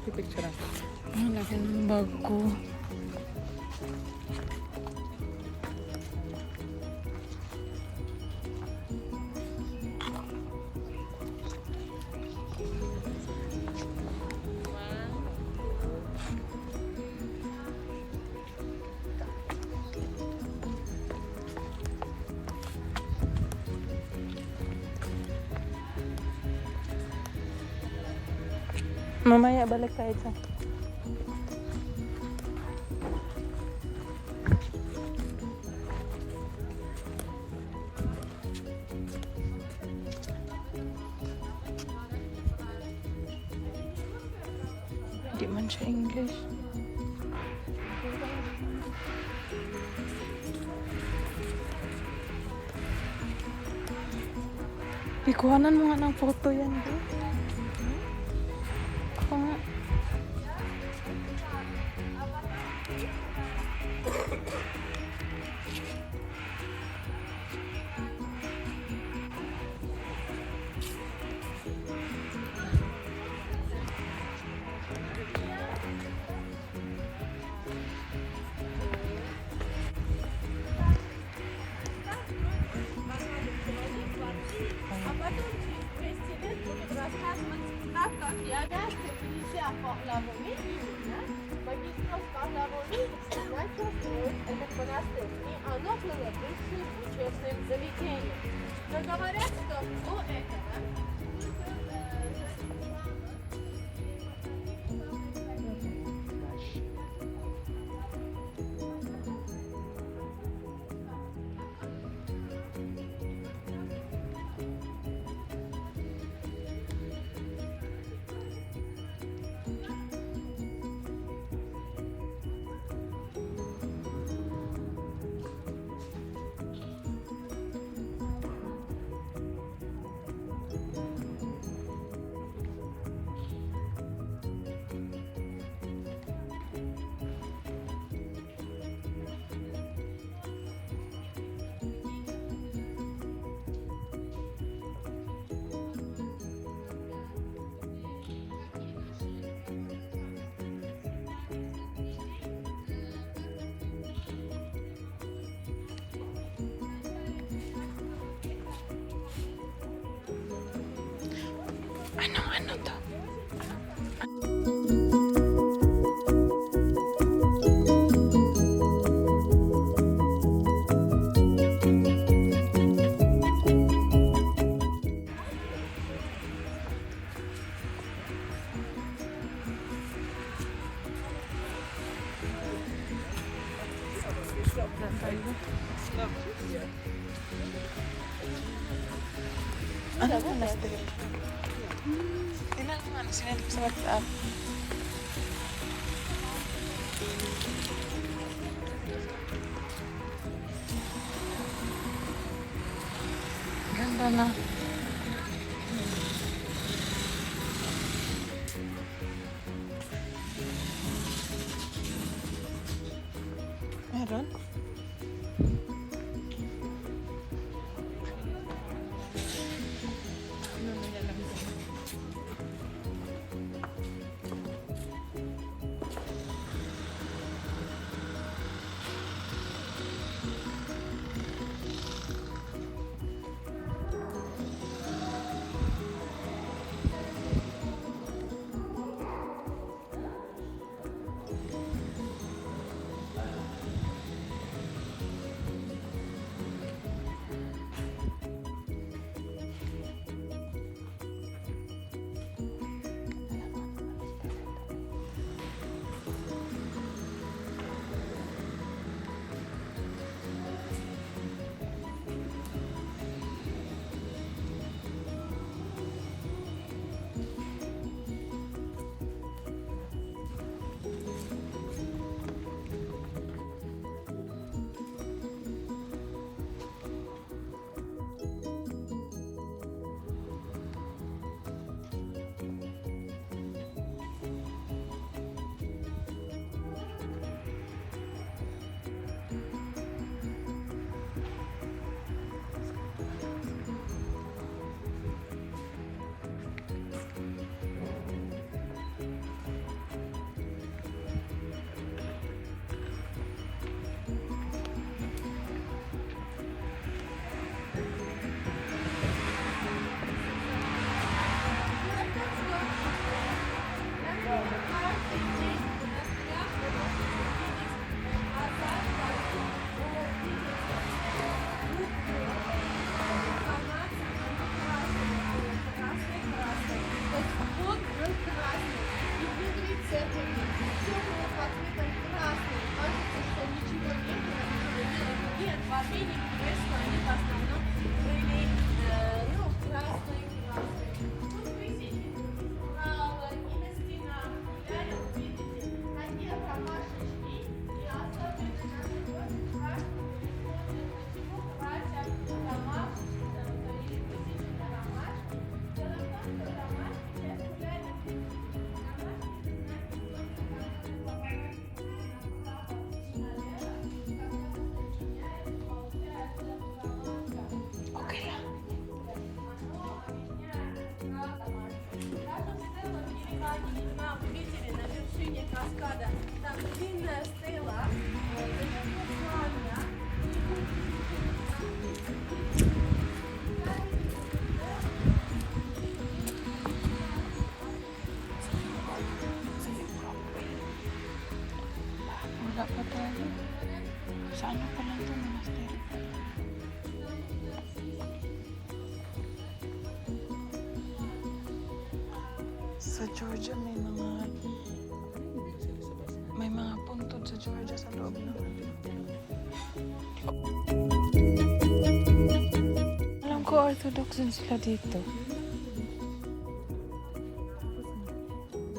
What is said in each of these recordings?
Pipicture ako. Ang laki ng bag ko. Mamaya balik tayo sa. Hindi man siya English. Ikuhanan mo nga ng photo yan, di? Ako nga. Оно было бывшим учебным заведением. Но говорят, что у этого Ano to? Ano monastery? Tingnan mo nga, sinend ko sa WhatsApp. Ganda na. Meron? каждый день в монастырях вы можете увидеть азарт, увидеть красный. То есть вход был красный. И внутри церкви все было покрыто красным. Кажется, что ничего нет, нет. В Армении, конечно, они в основном были красные. Тут вы сидите справа и на стенах. Рядом видите такие ромашечки. И особенно на очень красный приходит, почему красят ромашки, или высечены ромашки. Дело в том, что ромашки сейчас реально на вершине каскада, там длинная стела, Wala pa tayo. Sa ano pa lang ito, monastery? Sa Georgia may mga puntod sa Georgia sa loob ng alam ko Orthodox din sila dito.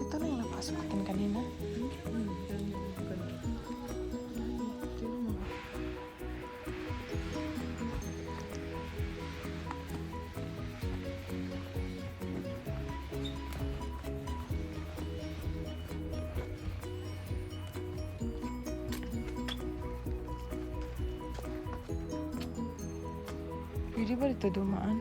Ito na yung napasok natin kanina. Pwede ba dito dumaan?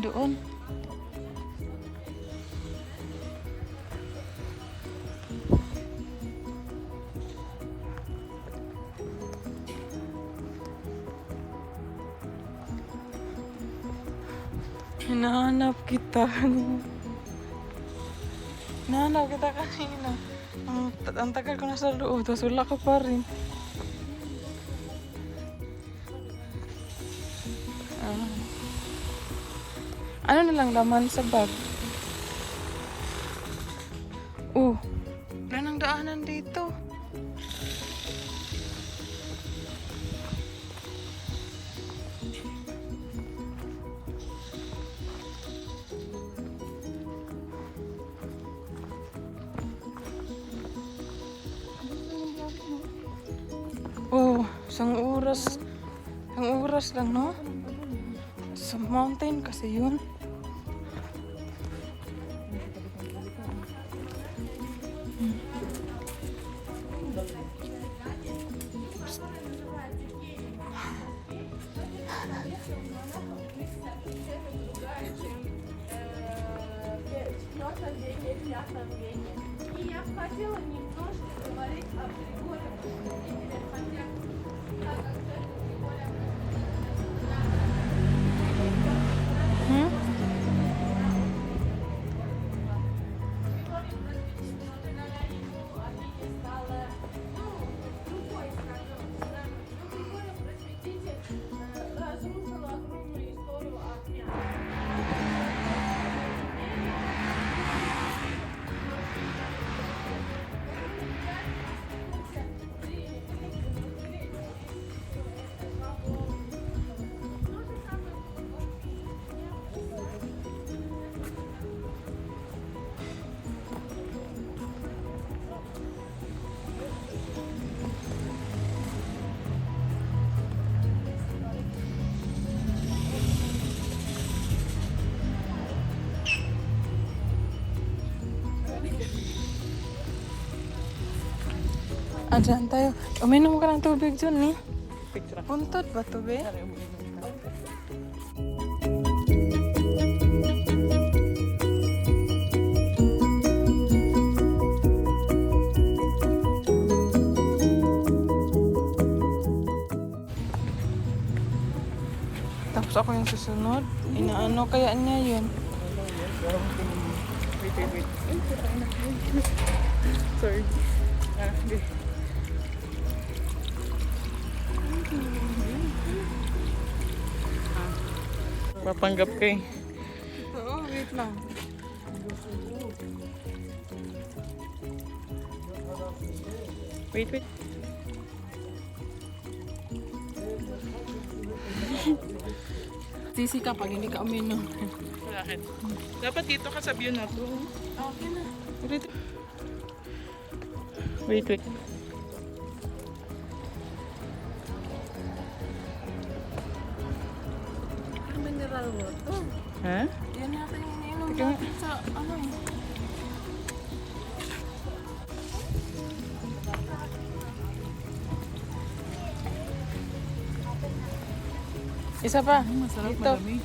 Doon. Hinahanap kita. Hinahanap kita kanina. Ang tagal ko na sa loob, tapos wala ka pa rin. Ano na lang laman sa bag? Wala nang daanan dito. Isang oras lang, no? Sa mountain kasi yun. И я хотела немножко говорить о Григории Путителе, хотя так как это Григория разрушил огромную историю Армения. Diyan tayo. Uminom ka ng tubig dyan, eh. Picture. Puntod ba to, be? Tapos ako yung susunod. Inaano kaya niya yun? Wait. Sorry. Hindi. Papanggap ka eh. Oo, wait lang. Wait. Sisi ka pag hindi ka uminom. Bakit? Dapat dito ka sa view na to. Okay na. Wait. Mineral water. Ha? Yan natin yung ininom Teka. natin sa ano eh. Isa pa. Masarap, Dito. malamig.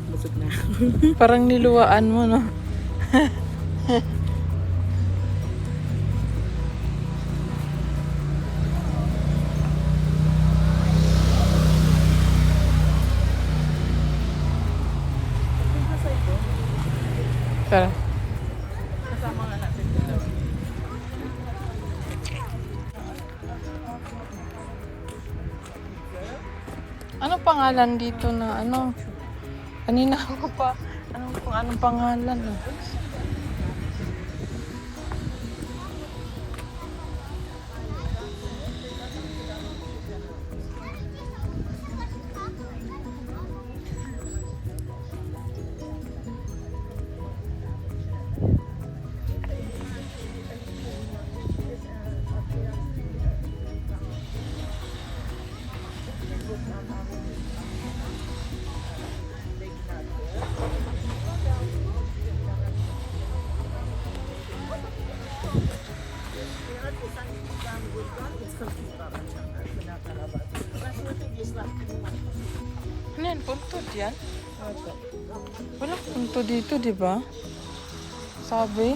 Busog na. Parang niluwaan mo, no? Tara. Kasama nga natin dito. Ano pangalan dito na ano? Kanina ako pa. Anong pangalan? Ano yan? Puntod yan? Wala punto dito, di ba? Sabi.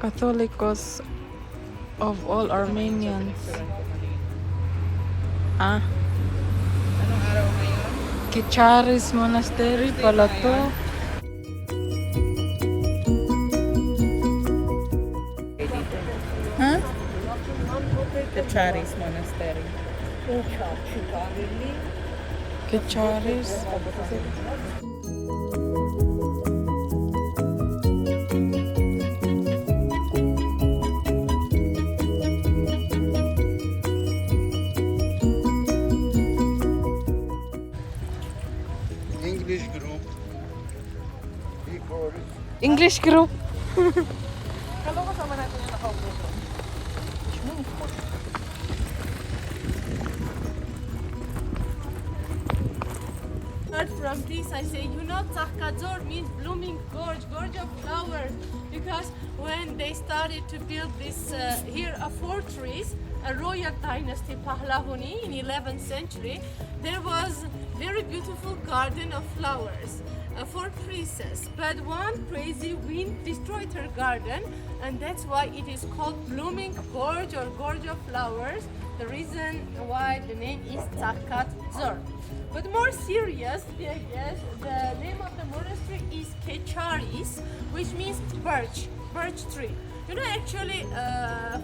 Catholicos of all Armenians. Ah, Anong araw ngayon? Kecharis Monastery pala to. Ha? Kecharis Monastery. Kecharis. English group. Kecharis. English group. Kalo kasama natin yung nakaupo ko. Heard from this, I say, you know, Tsaghkadzor means blooming gorge of flowers. Because when they started to build this here a fortress, a royal dynasty, Pahlavani, in 11th century, there was very beautiful garden of flowers. 4 princesses, but one crazy wind destroyed her garden, and that's why it is called blooming gorge or gorge of flowers. The reason why the name is Tsaghkadzor. But more serious, yes, the name of the monastery is Kecharis, which means birch tree. You know, actually,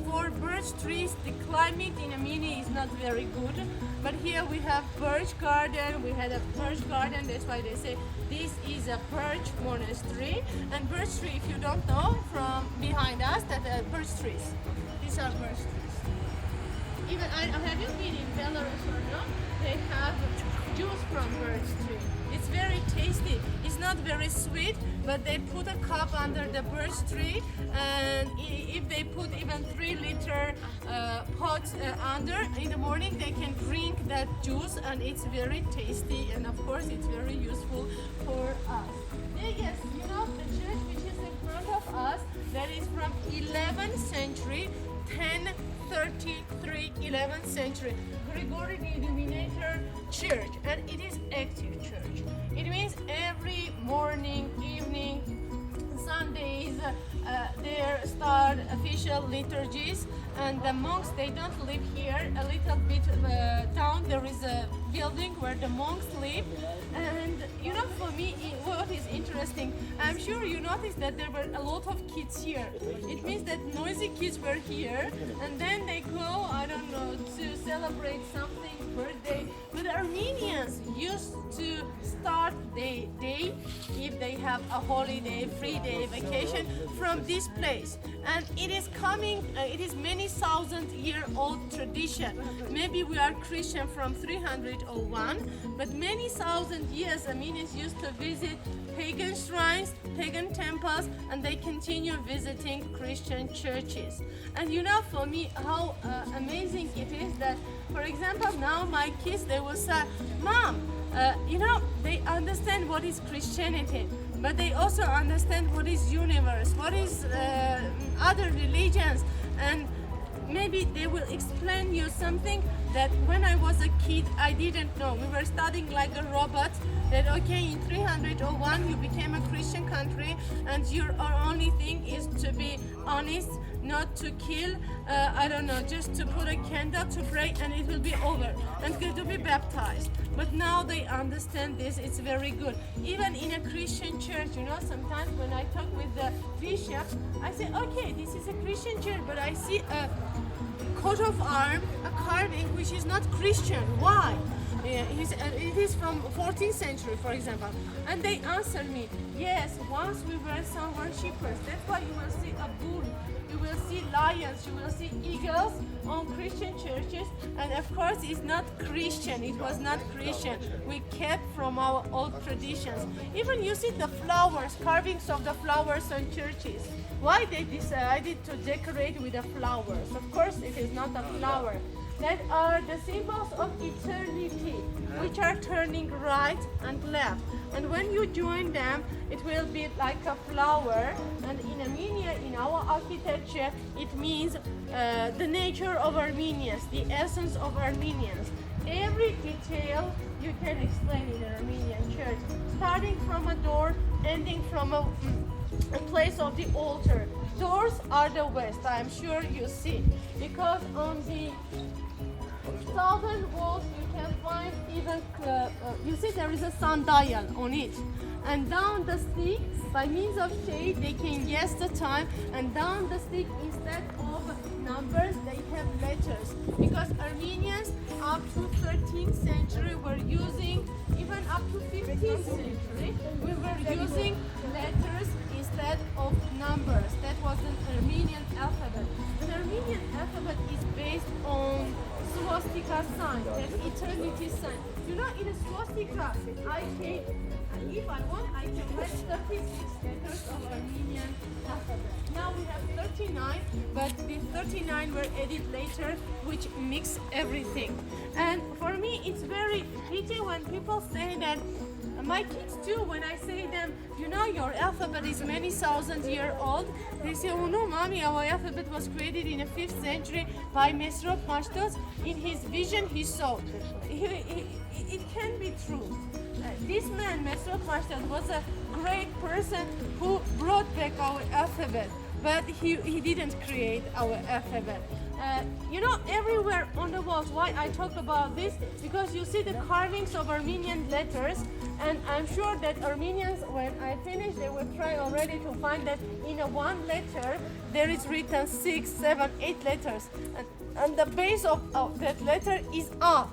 for birch trees, the climate in Armenia is not very good. But here we have birch garden. We had a birch garden. That's why they say this is a birch monastery. And birch tree, if you don't know, from behind us, that are birch trees. These are birch trees. Even have you been in Belarus or not? They have juice from birch tree. It's very tasty. It's not very sweet, but they put a cup under the birch tree, and if they put even 3-liter pot under, in the morning they can drink that juice, and it's very tasty, and of course it's very useful for us. Yes, you know, the church which is in front of us, that is from 11th century, 1033, 11th century. Gregory the Illuminator church, and it is active church. It means every morning, evening, Sundays, there start official liturgies, and the monks, they don't live here. A little bit down there is a building where the monks live, and you know, for me, what is interesting, I'm sure you noticed that there were a lot of kids here. It means that noisy kids were here, and then they go, I don't know, to celebrate something, birthday. But Armenians used to start their day, if they have a holiday, free day, vacation, from this place. And it is coming, it is many thousand-year-old tradition. Maybe we are Christian from 301, but many thousand years Armenians used to visit pagan shrines, pagan temples, and they continue visiting Christian churches. And you know, for me, how amazing it is that, for example, now my kids, they will say, Mom, you know, they understand what is Christianity, but they also understand what is universe, what is other religions, and maybe they will explain you something that when I was a kid I didn't know. We were studying like a robot, that okay, in 301 you became a Christian country, and your only thing is to be honest, not to kill, I don't know, just to put a candle to pray, and it will be over, and to be baptized. But now they understand this. It's very good. Even in a Christian church, you know, sometimes when I talk with the bishop, I say, okay, this is a Christian church, but I see a coat of arms, a carving which is not Christian. Why? It is from 14th century, for example. And they answer me, yes, once we were some worshippers. That's why you will see a bull, you will see lions, you will see eagles on Christian churches. And of course, it's not Christian. It was not Christian. We kept from our old traditions. Even you see the flowers, carvings of the flowers on churches. Why they decided to decorate with the flowers? Of course, it is not a flower. That are the symbols of eternity, which are turning right and left. And when you join them, it will be like a flower. And in Armenia, in our architecture, it means the nature of Armenians, the essence of Armenians. Every detail you can explain in an Armenian church, starting from a door, ending from a place of the altar. Doors are the west, I'm sure you see, because on the southern walls you can find even, you see there is a sundial on it, and down the stick, by means of shade, they can guess the time, and down the stick, instead of numbers, they have letters, because Armenians up to 13th century were using, even up to 15th century, we were using letters instead of numbers. That was an Armenian alphabet. The Armenian alphabet is based on swastika sign, that eternity sign. You know, in a swastika, if I want, I can write 36 letters of Armenian alphabet. Now we have 39, but the 39 were added later, which mix everything. And for me, it's very pity when people say that. My kids too, when I say them, you know, your alphabet is many thousand years old, they say, oh no, mommy, our alphabet was created in the 5th century by Mesrop Mashtos. In his vision, he saw. It can be true. This man, Mesrop Mashtan, was a great person who brought back our alphabet, but he didn't create our alphabet. You know, everywhere on the walls, why I talk about this? Because you see the carvings of Armenian letters, and I'm sure that Armenians, when I finish, they will try already to find that in a one letter, there is written 6, 7, 8 letters. And the base of that letter is A.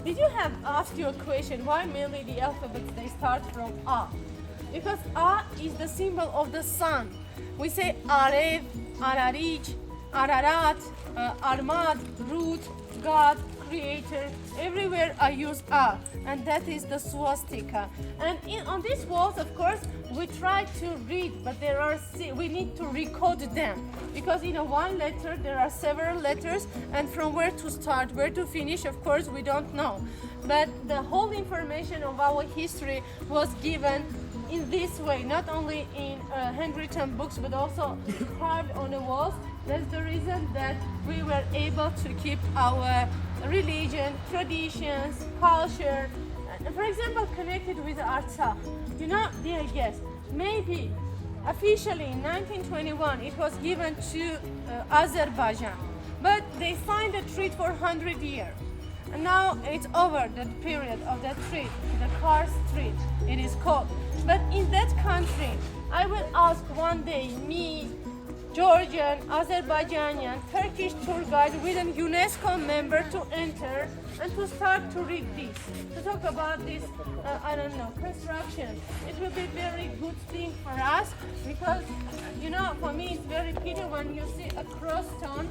Did you have asked your question why mainly the alphabets they start from A? Because A is the symbol of the sun. We say Arev, Ararich, Ararat, Armad, Root, God, Creator. Everywhere I use A, and that is the swastika. And on these walls, of course, we try to read, but we need to recode them, because in a one letter there are several letters, and from where to start, where to finish, of course, we don't know. But the whole information of our history was given in this way, not only in handwritten books, but also carved on the walls. That's the reason that we were able to keep our religion, traditions, culture, for example, connected with Artsakh. You know, dear guests, maybe officially in 1921 it was given to Azerbaijan, but they signed a treaty for 100 years. And now it's over, that period of that treaty, the Kars Treaty, it is called. But in that country, I will ask one day me, Georgian, Azerbaijani, Turkish tour guide with a UNESCO member to enter and to start to read this, to talk about this, construction. It will be very good thing for us, because, you know, for me it's very pity when you see a cross stone,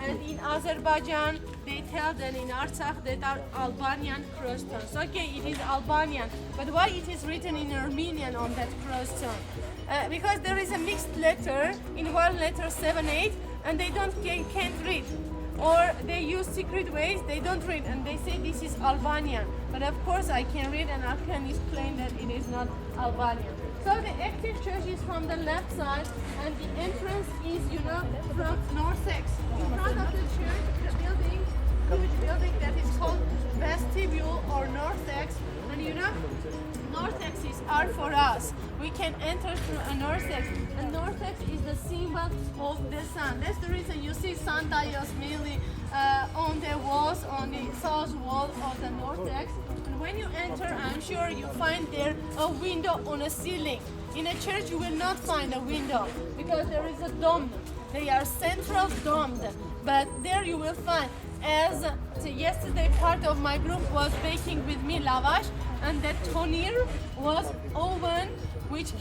and in Azerbaijan they tell that in Artsakh that are Albanian cross stones. Okay, it is Albanian, but why it is written in Armenian on that cross stone? Because there is a mixed letter, in one letter 7, 8, and they can't read. Or they use secret ways, they don't read, and they say this is Albanian. But of course I can read, and I can explain that it is not Albanian. So the active church is from the left side, and the entrance is, you know, from Northex. In front of the church, the building, huge building that is called vestibule or Northex, and you know, Northexes are for us. We can enter through a Northex, and Northex is the symbol of the sun. That's the reason you see sundials mainly on the walls, on the south wall of the Northex. And when you enter, I'm sure you find there a window on a ceiling. In a church, you will not find a window because there is a dome. They are central domed, but there you will find. As yesterday, part of my group was baking with me lavash, and that tonir was oven which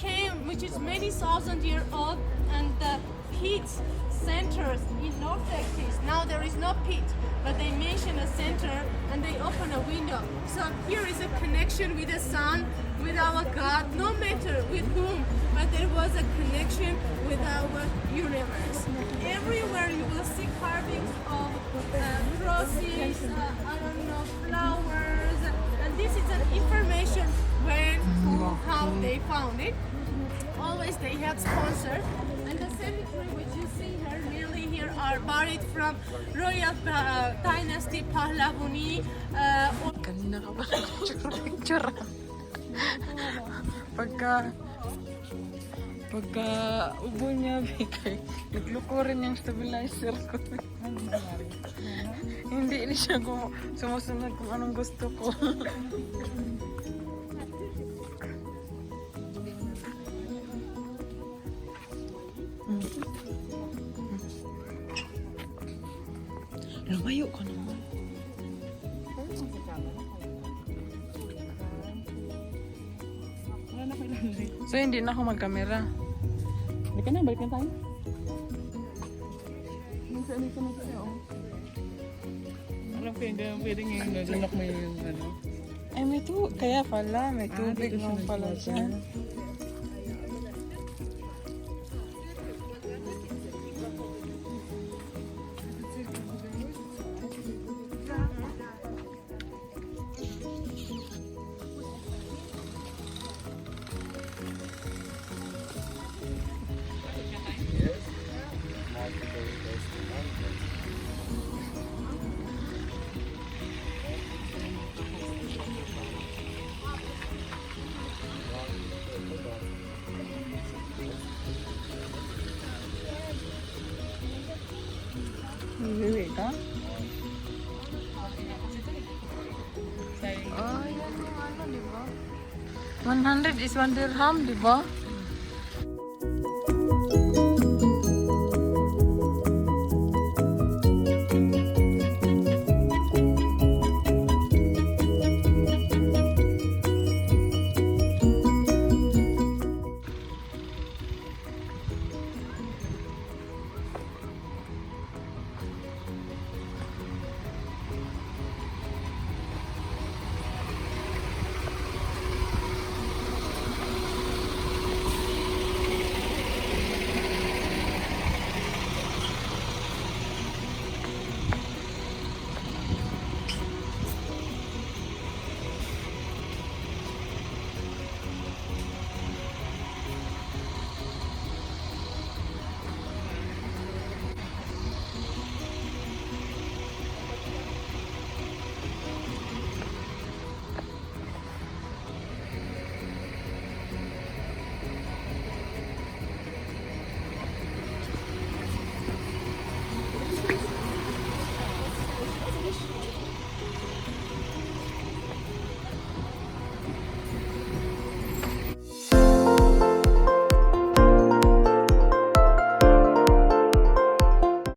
is many thousand years old, and the pit centers in North Texas. Now there is no pit, but they mention a center and they open a window. So here is a connection with the sun, with our God, no matter with whom, but there was a connection with our universe. Everywhere you will see carvings of crosses, flowers, and this is an information when, who, how they found it. Always they have sponsors, and the cemetery which you see here, nearly here are buried from royal dynasty Pahlavani. Kanina ka ba nag-picture? Pagka ubo niya, nagluko rin yung stabilizer ko. Hindi siya sumusunod kung anong gusto ko. Lumayo ka naman. So hindi na ako mag-camera. Balik na tayo. Alam ko hindi naman pwedeng yung nalunok mo yung ano. Ay, kaya pala, may tubig naman pala dyan. Ha? Oh, yan yung ano, di ba? 100 is 1 dirham, di ba?